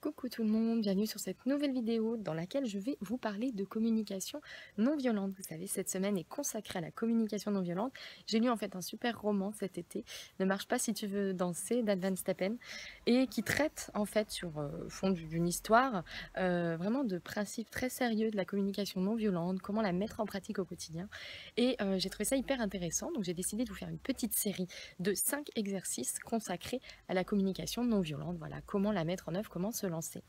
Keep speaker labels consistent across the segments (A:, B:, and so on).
A: Coucou tout le monde, bienvenue sur cette nouvelle vidéo dans laquelle je vais vous parler de communication non violente. Vous savez, cette semaine est consacrée à la communication non violente. J'ai lu en fait un super roman cet été, Ne marche pas si tu veux danser, d'Advan Stappen, et qui traite en fait sur fond d'une histoire vraiment de principes très sérieux de la communication non violente, comment la mettre en pratique au quotidien. Et j'ai trouvé ça hyper intéressant, donc j'ai décidé de vous faire une petite série de 5 exercices consacrés à la communication non violente. Voilà, comment la mettre en œuvre, comment se lancer.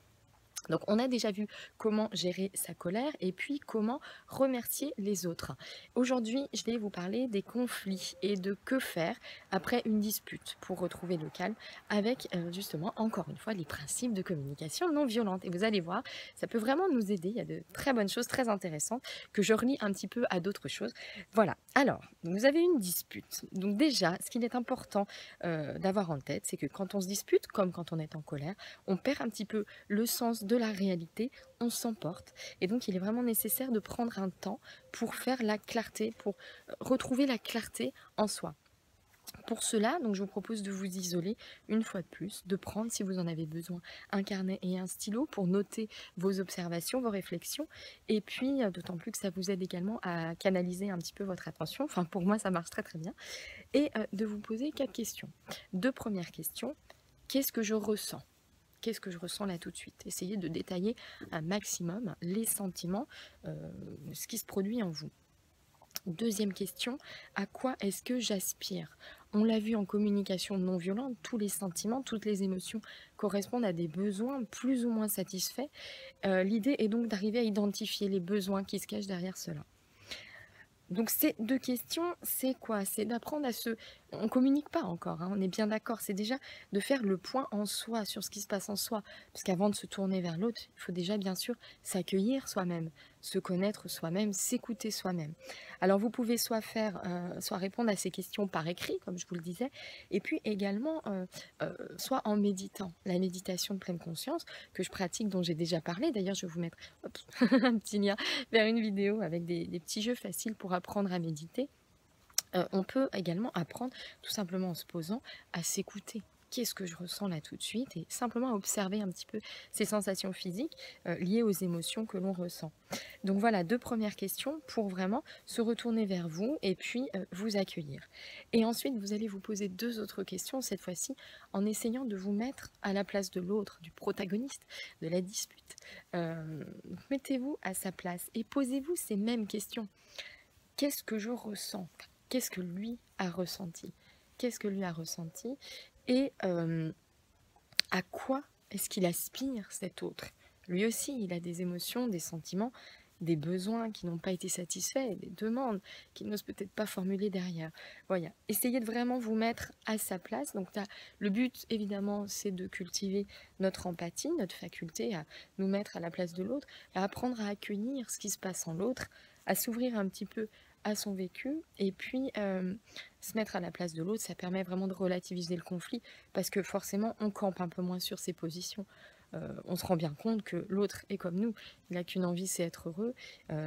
A: Donc on a déjà vu comment gérer sa colère et puis comment remercier les autres. Aujourd'hui, je vais vous parler des conflits et de que faire après une dispute pour retrouver le calme avec justement, encore une fois, les principes de communication non violente. Et vous allez voir, ça peut vraiment nous aider. Il y a de très bonnes choses, très intéressantes, que je relie un petit peu à d'autres choses. Voilà. Alors, vous avez une dispute. Donc déjà, ce qu'il est important d'avoir en tête, c'est que quand on se dispute, comme quand on est en colère, on perd un petit peu le sens de la réalité, on s'emporte. Et donc, il est vraiment nécessaire de prendre un temps pour faire la clarté, pour retrouver la clarté en soi. Pour cela, donc, je vous propose de vous isoler une fois de plus, de prendre, si vous en avez besoin, un carnet et un stylo pour noter vos observations, vos réflexions. Et puis, d'autant plus que ça vous aide également à canaliser un petit peu votre attention. Enfin, pour moi, ça marche très très bien. Et de vous poser 4 questions. 2 premières questions. Qu'est-ce que je ressens ? Qu'est-ce que je ressens là tout de suite? Essayez de détailler un maximum les sentiments, ce qui se produit en vous. Deuxième question, à quoi est-ce que j'aspire? On l'a vu en communication non violente, tous les sentiments, toutes les émotions correspondent à des besoins plus ou moins satisfaits. L'idée est donc d'arriver à identifier les besoins qui se cachent derrière cela. Donc ces 2 questions, c'est quoi? C'est d'apprendre à se... On communique pas encore, hein, on est bien d'accord. C'est déjà de faire le point en soi, sur ce qui se passe en soi. Parce qu'avant de se tourner vers l'autre, il faut déjà bien sûr s'accueillir soi-même, se connaître soi-même, s'écouter soi-même. Alors vous pouvez soit répondre à ces questions par écrit, comme je vous le disais, et puis également soit en méditant. La méditation de pleine conscience que je pratique, dont j'ai déjà parlé. D'ailleurs, je vais vous mettre hop, un petit lien vers une vidéo avec des petits jeux faciles pour apprendre à méditer. On peut également apprendre tout simplement en se posant à s'écouter. Qu'est-ce que je ressens là tout de suite? Et simplement à observer un petit peu ces sensations physiques liées aux émotions que l'on ressent. Donc voilà, 2 premières questions pour vraiment se retourner vers vous et puis vous accueillir. Et ensuite, vous allez vous poser 2 autres questions, cette fois-ci en essayant de vous mettre à la place de l'autre, du protagoniste de la dispute. Mettez-vous à sa place et posez-vous ces mêmes questions. Qu'est-ce que je ressens? Qu'est-ce que lui a ressenti? Qu'est-ce que lui a ressenti? Et à quoi est-ce qu'il aspire, cet autre? Lui aussi, il a des émotions, des sentiments, des besoins qui n'ont pas été satisfaits, des demandes qu'il n'ose peut-être pas formuler derrière. Voilà, essayez de vraiment vous mettre à sa place. Donc le but, évidemment, c'est de cultiver notre empathie, notre faculté à nous mettre à la place de l'autre, à apprendre à accueillir ce qui se passe en l'autre, à s'ouvrir un petit peu à son vécu, et puis se mettre à la place de l'autre, ça permet vraiment de relativiser le conflit, parce que forcément, on campe un peu moins sur ses positions. On se rend bien compte que l'autre est comme nous, il n'a qu'une envie, c'est être heureux,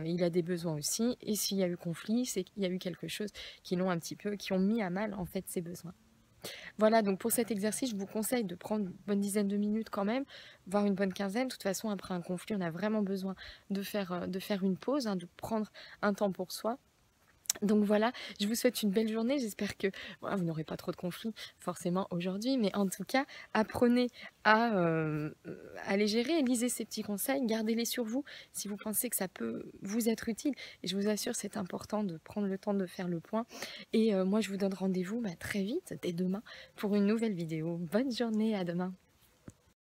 A: il a des besoins aussi, et s'il y a eu conflit, c'est qu'il y a eu quelque chose qui ont mis à mal en fait ses besoins. Voilà, donc pour cet exercice, je vous conseille de prendre une bonne dizaine de minutes quand même, voire une bonne quinzaine. De toute façon, après un conflit, on a vraiment besoin de faire une pause, hein, de prendre un temps pour soi. Donc voilà, je vous souhaite une belle journée. J'espère que voilà, vous n'aurez pas trop de conflits forcément aujourd'hui, mais en tout cas, apprenez à les gérer, lisez ces petits conseils, gardez-les sur vous si vous pensez que ça peut vous être utile. Et je vous assure, c'est important de prendre le temps de faire le point. Et moi, je vous donne rendez-vous très vite, dès demain, pour une nouvelle vidéo. Bonne journée, à demain.